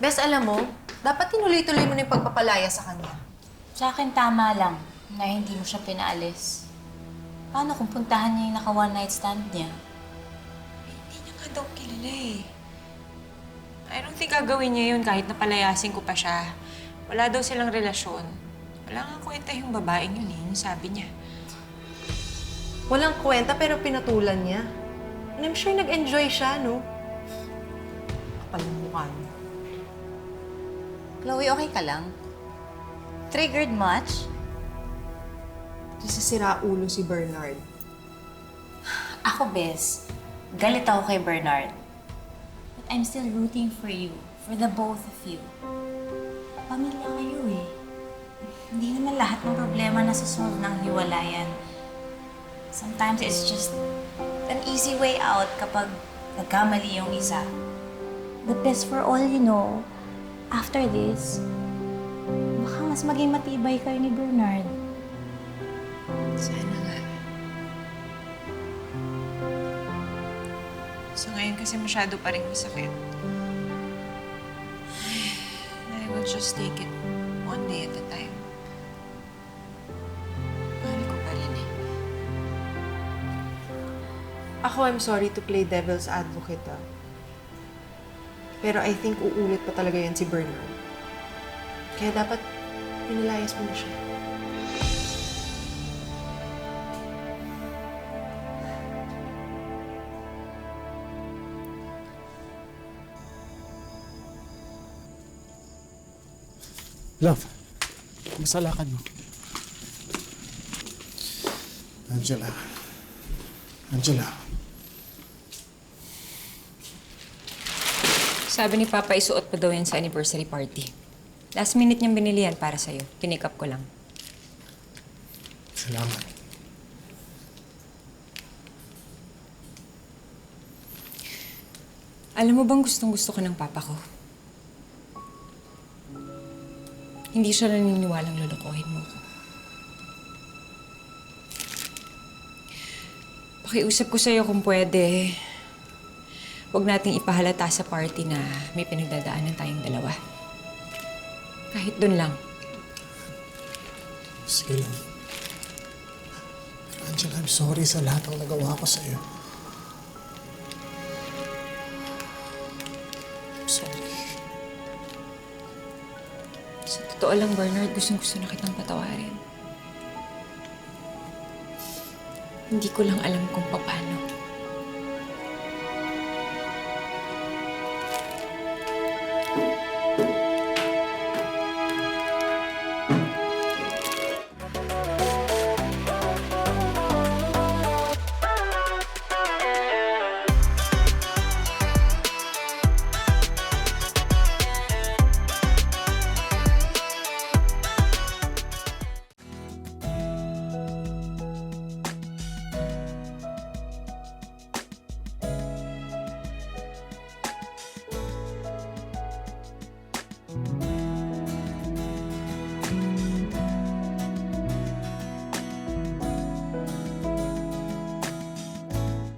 Bes, alam mo, dapat tinuloy-tuloy mo na yung pagpapalaya sa kanya. Sa akin, tama lang na hindi mo siya pinaalis. Paano kung puntahan niya yung naka-one night stand niya? Hindi niya nga daw kilala eh. I don't think gagawin niya yun kahit napalayasin ko pa siya. Wala daw silang relasyon. Wala nga kwenta yung babaeng yun eh, yung sabi niya. Walang kwenta pero pinatulan niya. And I'm sure nag-enjoy siya, no? Kapal ng mukha niya. Chloe, okay ka lang? Triggered much? Kasi sira ulo si Bernard. Ako, Bes. Galit ako kay Bernard. But I'm still rooting for you. For the both of you. Pamilya kayo eh. Hindi naman lahat ng problema nasusolve ng hiwalayan. Sometimes it's just an easy way out kapag nagkamali yung isa. But best for all you know, after this, baka mas maging matibay kayo ni Bernard. Sana nga. So ngayon kasi masyado pa rin masakit. I will just take it one day at a time. Mahal ko pa rin eh. Ako, I'm sorry to play devil's advocate, ah. Pero I think uulit pa talaga yan si Bernard. Kaya dapat pinalayas mo na siya. Love, masalakan mo. Angela. Angela. Sabi ni Papa, isuot pa daw yan sa anniversary party. Last minute niyang binili yan para sa'yo. Pinick up ko lang. Salamat. Alam mo bang gustong-gusto ko ng Papa ko? Hindi siya naniniwalang lulukohin mo ko. Pakiusap ko sa'yo kung pwede. Huwag nating ipahalata sa party na may pinagdadaanan tayong dalawa. Kahit dun lang. Sige lang. Angela, I'm sorry sa lahat ng nagawa ko sa'yo. I'm sorry. Sa totoo lang, Bernard, gustong-gusto na kitang patawarin. Hindi ko lang alam kung paano.